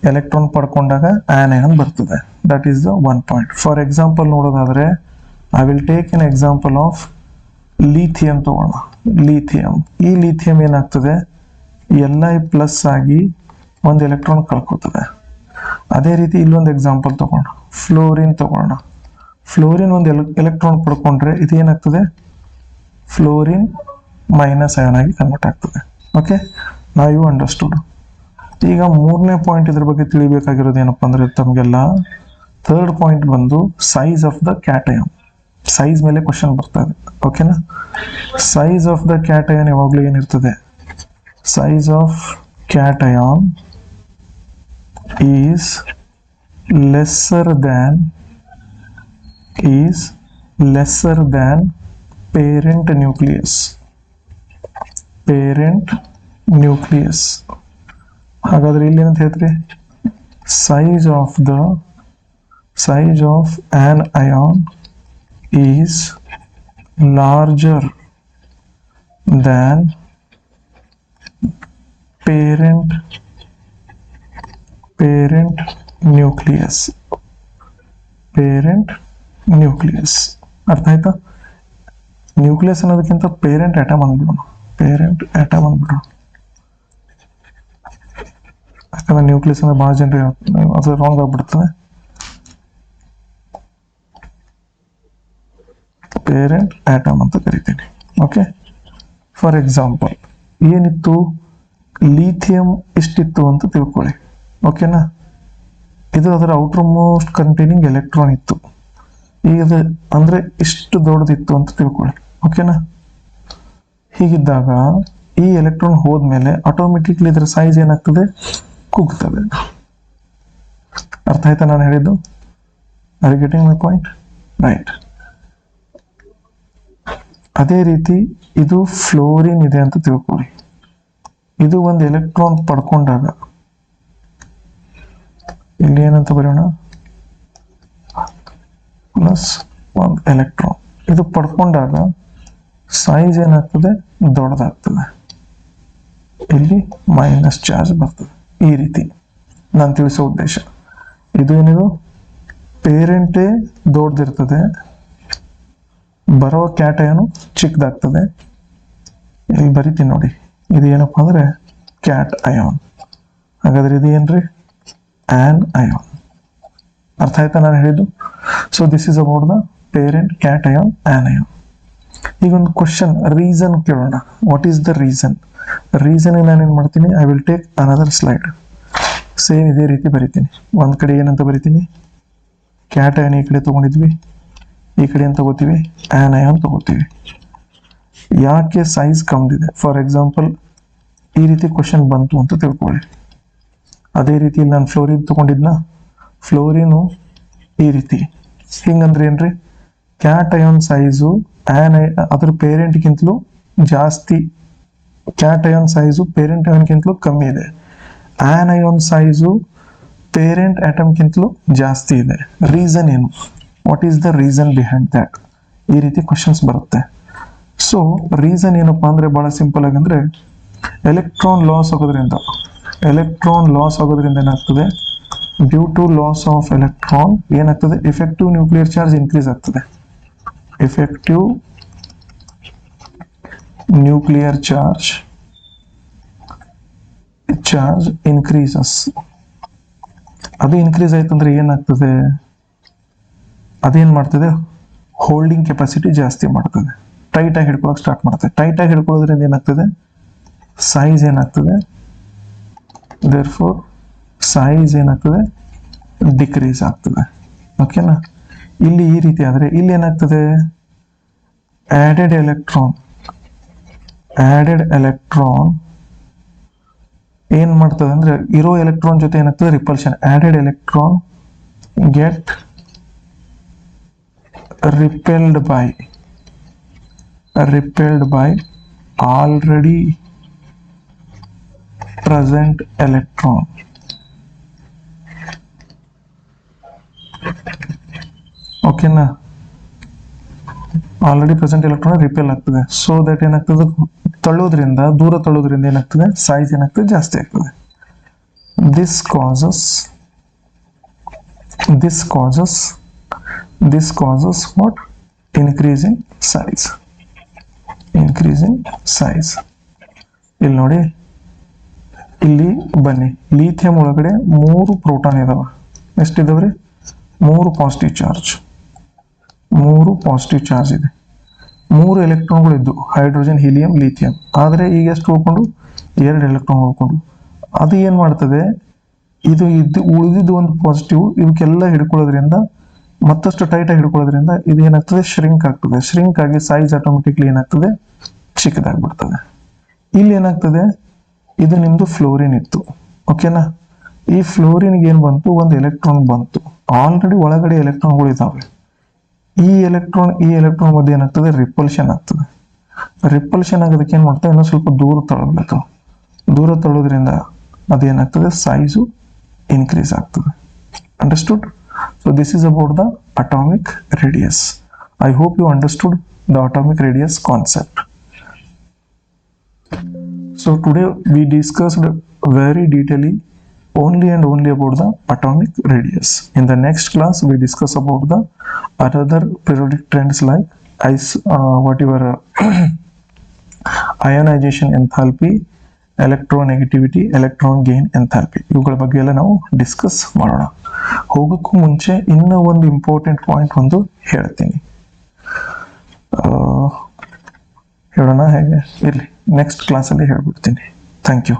electron ಪಡ್ಕೊಂಡಾಗ anion ಬರ್ತದೆ. that is the one point. for example ನೋಡೋದಾದ್ರೆ I will take an example of lithium ತಗೋಣ. ಈ ಲಿಥಿಯಂ ಏನಾಗ್ತದೆ, Li+ ಆಗಿ ಒಂದು ಎಲೆಕ್ಟ್ರಾನ್ ಕಳ್ಕೊತದೆ. ಅದೇ ರೀತಿ ಇಲ್ಲೊಂದು ಎಕ್ಸಾಂಪಲ್ ತಗೋಣ, ಫ್ಲೋರಿನ್ ತಗೋಣ. ಫ್ಲೋರಿನ್ ಒಂದು ಎಲೆಕ್ಟ್ರಾನ್ ಪಡ್ಕೊಂಡ್ರೆ ಇದು ಏನಾಗ್ತದೆ, ಫ್ಲೋರಿನ್ ಮೈನಸ್ ಅಯಾನ್ ಆಗಿ ಕನ್ವರ್ಟ್ ಆಗ್ತದೆ. ಓಕೆ, ನಾವು ಯು ಅಂಡರ್ಸ್ಟುಡ್. ಈಗ ಮೂರನೇ ಪಾಯಿಂಟ್ ಇದ್ರ ಬಗ್ಗೆ ತಿಳಿಬೇಕಾಗಿರೋದು ಏನಪ್ಪಾ ಅಂದ್ರೆ ತಮಗೆಲ್ಲ ಥರ್ಡ್ ಪಾಯಿಂಟ್ ಬಂದು size of the cation. Size ಮೇಲೆ ಕ್ವಶನ್ ಬರ್ತದೆ. ಓಕೆನಾ? ಸೈಜ್ ಆಫ್ ದ ಕ್ಯಾಟಯನ್ ಯಾವಾಗಲೂ ಏನಿರ್ತದೆ, size of cation is lesser than parent nucleus. ಹಾಗಾದ್ರೆ ಇಲ್ಲಿ ಏನಂತ ಹೇಳ್ತೀರಿ, size of size of an ion is larger than parent nucleus. parent nucleus ಅರ್ಥ ಆಯ್ತಾ? ನ್ಯೂಕ್ಲಿಯಸ್ ಅನ್ನೋದಕ್ಕಿಂತ ಪೇರೆಂಟ್ ಆಟಮ್ ಅಂದ್ಬಿಡೋಣ. ಯಾಕಂದ್ರೆ ನ್ಯೂಕ್ಲಿಯಸ್ ಅಂದ್ರೆ ಬಹಳ ಜನರಿಗೆ ಅದು ರಾಂಗ್ ಆಗ್ಬಿಡ್ತದೆ. ಪೇರೆಂಟ್ ಆಟಮ್ ಅಂತ ಕರಿತೀನಿ. ಓಕೆ, ಫಾರ್ ಎಕ್ಸಾಂಪಲ್ ಏನಿತ್ತು, ಲಿಥಿಯಂ ಇಷ್ಟಿತ್ತು ಅಂತ ತಿಳ್ಕೊಳ್ಳಿ. ಓಕೆನಾ, ಇದು ಅದರ ಔಟರ್ ಮೋಸ್ಟ್ ಕಂಟೈನಿಂಗ್ ಎಲೆಕ್ಟ್ರಾನ್ ಇತ್ತು. ಈಗ ಅಂದ್ರೆ ಇಷ್ಟು ದೊಡ್ಡದಿತ್ತು ಅಂತ ತಿಳ್ಕೊಳ್ಳಿ. ಓಕೆನಾ, ಹೀಗಿದ್ದಾಗ ಈ ಎಲೆಕ್ಟ್ರಾನ್ ಹೋದ್ಮೇಲೆ ಆಟೋಮೆಟಿಕ್ಲಿ ಇದರ ಸೈಜ್ ಏನಾಗ್ತದೆ, ಕುಗ್ತದೆ. ಅರ್ಥ ಆಯ್ತಾ ನಾನು ಹೇಳಿದ್ದು? Are you getting my point? Right. ಅದೇ ರೀತಿ ಇದು ಫ್ಲೋರಿನ್ ಇದೆ ಅಂತ ತಿಳ್ಕೊಳ್ಳಿ. ಇದು ಒಂದು ಎಲೆಕ್ಟ್ರಾನ್ ಪಡ್ಕೊಂಡಾಗ ಇಲ್ಲಿ ಏನಂತ ಬರೆಯೋಣ, ಪ್ಲಸ್ ಒಂದು ಎಲೆಕ್ಟ್ರಾನ್. ಇದು ಪಡ್ಕೊಂಡಾಗ ಸೈಜ್ ಏನಾಗ್ತದೆ, ದೊಡ್ಡದಾಗ್ತದೆ. ಇಲ್ಲಿ ಮೈನಸ್ ಚಾರ್ಜ್ ಬರ್ತದೆ. ಈ ರೀತಿ ನಾನು ತಿಳಿಸೋ ಉದ್ದೇಶ ಇದು. ಏನಿದು ಪೇರೆಂಟೇ ದೊಡ್ಡದಿರ್ತದೆ, ಬರೋ ಕ್ಯಾಟಯನು ಚಿಕ್ಕದಾಗ್ತದೆ. ಇಲ್ಲಿ ಬರಿತೀನಿ ನೋಡಿ, ಇದು ಏನಪ್ಪಾ ಅಂದ್ರೆ ಕ್ಯಾಟ್ ಅಯಾನ್. ಹಾಗಾದ್ರೆ ಇದು ಏನ್ರಿ, ಆನ್ ಅಯಾನ್. ಅರ್ಥ ಆಯ್ತಾ ನಾನು ಹೇಳಿದ್ದು? So this is about the parent, cat ion, on ion. ಈಗ ಒಂದು ಕ್ವಶನ್, ರೀಸನ್ ಕೇಳೋಣ. What is the reason? Reason ನಾನು ಏನ್ ಮಾಡ್ತೀನಿ, I will take another slide. Same ಇದೇ ರೀತಿ ಬರಿತೀನಿ. ಒಂದ್ ಕಡೆ ಏನಂತ ಬರಿತೀನಿ, ಕ್ಯಾಟ್ ಅಯಾನ್ ಈ ಕಡೆ ತಗೊಂಡಿದ್ವಿ, ಈ ಕಡೆ ಏನ್ ತಗೋತೀವಿ, ಆನ್ ಅಯಾನ್ ತಗೋತೀವಿ. ಯಾಕೆ ಸೈಜ್ ಕಮ್ದಿದೆ? ಫಾರ್ ಎಕ್ಸಾಂಪಲ್ ಈ ರೀತಿ ಕ್ವಶನ್ ಬಂತು ಅಂತ ತಿಳ್ಕೊಳ್ಳಿ. ಅದೇ ರೀತಿ ನಾನು ಫ್ಲೋರಿನ್ ತಗೊಂಡಿದ್ನ, ಫ್ಲೋರಿನು ಈ ರೀತಿ. ಹಿಂಗಂದ್ರೆ ಏನ್ರಿ, ಕ್ಯಾಟ್ ಅಯಾನ್ ಸೈಜು ಅದ್ರ ಪೇರೆಂಟ್ಗಿಂತಲೂ ಜಾಸ್ತಿ, ಕ್ಯಾಟ್ ಅಯಾನ್ ಸೈಜು ಪೇರೆಂಟ್ ಅಯಾನ್ಗಿಂತಲೂ ಕಮ್ಮಿ ಇದೆ. ಆನ್ ಅಯಾನ್ ಸೈಜು ಪೇರೆಂಟ್ ಆಟಮ್ಗಿಂತಲೂ ಜಾಸ್ತಿ ಇದೆ. ರೀಸನ್ ಏನು? What is the reason behind that? ಈ ರೀತಿ ಕ್ವಶನ್ಸ್ ಬರುತ್ತೆ. ಸೊ ರೀಸನ್ ಏನಪ್ಪಾ ಅಂದ್ರೆ ಬಹಳ ಸಿಂಪಲ್ ಆಗಂದ್ರೆ, ಎಲೆಕ್ಟ್ರಾನ್ ಲಾಸ್ ಆಗೋದ್ರಿಂದ ಏನಾಗ್ತದೆ, due to loss of electron ಏನಾಗ್ತದೆ, ಎಫೆಕ್ಟಿವ್ ನ್ಯೂಕ್ಲಿಯರ್ ಚಾರ್ಜ್ ಇನ್ಕ್ರೀಸ್ ಆಗ್ತದೆ. Effective nuclear charge increases. ಅದು ಇನ್ಕ್ರೀಸ್ ಆಯ್ತಂದ್ರೆ ಏನಾಗ್ತದೆ, ಅದೇನ್ ಮಾಡ್ತದೆ, ಹೋಲ್ಡಿಂಗ್ ಕೆಪಾಸಿಟಿ ಜಾಸ್ತಿ ಮಾಡ್ತದೆ. ಟೈಟ್ ಆಗಿ ಹಿಡ್ಕೊಳಕ್ ಸ್ಟಾರ್ಟ್ ಮಾಡ್ತದೆ. ಟೈಟ್ ಆಗಿ ಹಿಡ್ಕೊಳ್ಳೋದ್ರಿಂದ ಏನಾಗ್ತದೆ, ಸೈಜ್ ಏನಾಗ್ತದೆ, ದೇರ್ಫೋರ್ ಸೈಜ್ ಏನಾಗ್ತದೆ, ಡಿಕ್ರೀಸ್ ಆಗ್ತದೆ. ಓಕೆನಾ, ಇಲ್ಲಿ ಈ ರೀತಿ ಆದ್ರೆ ಇಲ್ಲಿ ಏನಾಗ್ತದೆ, ಆಡೆಡ್ ಎಲೆಕ್ಟ್ರಾನ್ ಏನ್ ಮಾಡ್ತದೆ ಅಂದ್ರೆ, ಇರೋ ಎಲೆಕ್ಟ್ರಾನ್ ಜೊತೆ ಏನಾಗ್ತದೆ, repulsion. Added electron get repelled by already present electron. ಓಕೆನಾ, ಆಲ್ರೆಡಿ ಪ್ರೆಸೆಂಟ್ ಎಲೆಕ್ಟ್ರಾನ್ ರಿಪೆಲ್ ಆಗ್ತದೆ. ಸೊ ದಟ್ ಏನಾಗ್ತದೆ, ದೂರ ತಳ್ಳೋದ್ರಿಂದ ಏನಾಗ್ತದೆ, ಸೈಜ್ ಏನಾಗ್ತದೆ, ಜಾಸ್ತಿ ಆಗ್ತದೆ. This causes what? Increase in size. ಇಲ್ಲಿ ನೋಡಿ, ಇಲ್ಲಿ ಬನ್ನಿ, ಲಿಥಿಯಂ ಒಳಗಡೆ 3 ಪ್ರೋಟಾನ್ ಇದಾವ. ಎಷ್ಟಿದಾವ್ರಿ? 3 ಪಾಸಿಟಿವ್ ಚಾರ್ಜ್ ಇದೆ. 3 ಎಲೆಕ್ಟ್ರಾನ್ಗಳು ಇದ್ದು, ಹೈಡ್ರೋಜನ್, ಹೀಲಿಯಂ, ಲಿಥಿಯಂ. ಆದ್ರೆ ಈಗ ಎಷ್ಟು ಉಳ್ಕೊಂಡು, 2 ಎಲೆಕ್ಟ್ರಾನ್ ಉಳ್ಕೊಂಡು. ಅದು ಏನ್ ಮಾಡ್ತದೆ, ಇದು ಉಳಿದಿದ್ದು ಒಂದು ಪಾಸಿಟಿವ್, ಇವಕ್ಕೆಲ್ಲ ಹಿಡ್ಕೊಳ್ಳೋದ್ರಿಂದ, ಮತ್ತಷ್ಟು ಟೈಟ್ ಆಗಿ ಹಿಡ್ಕೊಳ್ಳೋದ್ರಿಂದ ಇದು ಏನಾಗ್ತದೆ, ಶ್ರಿಂಕ್ ಆಗಿ ಸೈಜ್ ಆಟೋಮೆಟಿಕ್ಲಿ ಏನಾಗ್ತದೆ, ಚಿಕ್ಕದಾಗ್ಬಿಡ್ತದೆ. ಇಲ್ಲಿ ಏನಾಗ್ತದೆ, ಇದು ನಿಮ್ದು ಫ್ಲೋರಿನ್ ಇತ್ತು. ಓಕೆನಾ, ಈ ಫ್ಲೋರಿನ್ಗೆ ಏನ್ ಬಂತು, ಒಂದು ಎಲೆಕ್ಟ್ರಾನ್ ಬಂತು. ಆಲ್ರೆಡಿ ಒಳಗಡೆ ಎಲೆಕ್ಟ್ರಾನ್ಗಳು ಇದಾವೆ. ಈ ಎಲೆಕ್ಟ್ರಾನ್ ಮಧ್ಯೆ ಏನಾಗ್ತದೆ, ರಿಪಲ್ಷನ್ ಆಗ್ತದೆ. ರಿಪಲ್ಷನ್ ಆಗೋದಕ್ಕೆ ಏನ್ ಮಾಡ್ತಾರೆ, ಇನ್ನೂ ಸ್ವಲ್ಪ ದೂರ ತಳ್ಳಬೇಕು. ದೂರ ತಳ್ಳೋದ್ರಿಂದ ಅದೇನಾಗ್ತದೆ, ಸೈಜು ಇನ್ಕ್ರೀಸ್ ಆಗ್ತದೆ. Understood? So this is about the atomic radius. I hope you understood the atomic radius concept. So today we discussed very detailedly only and only about the atomic radius. In the next class we discuss about the other periodic trends like ionization enthalpy, electronegativity, electron gain enthalpy. ಇವುಗಳ ಬಗ್ಗೆ ಎಲ್ಲ ನಾವು ಡಿಸ್ಕಸ್ ಮಾಡೋಣ. ಹೋಗೋಕ್ಕೂ ಮುಂಚೆ ಇನ್ನೂ ಒಂದು ಇಂಪಾರ್ಟೆಂಟ್ ಪಾಯಿಂಟ್ ಒಂದು ಹೇಳ್ತೀನಿ. ಹೇಳೋಣ ಹೇಗೆ ಇರಲಿ, ನೆಕ್ಸ್ಟ್ ಕ್ಲಾಸಲ್ಲಿ ಹೇಳ್ಬಿಡ್ತೀನಿ. Thank you.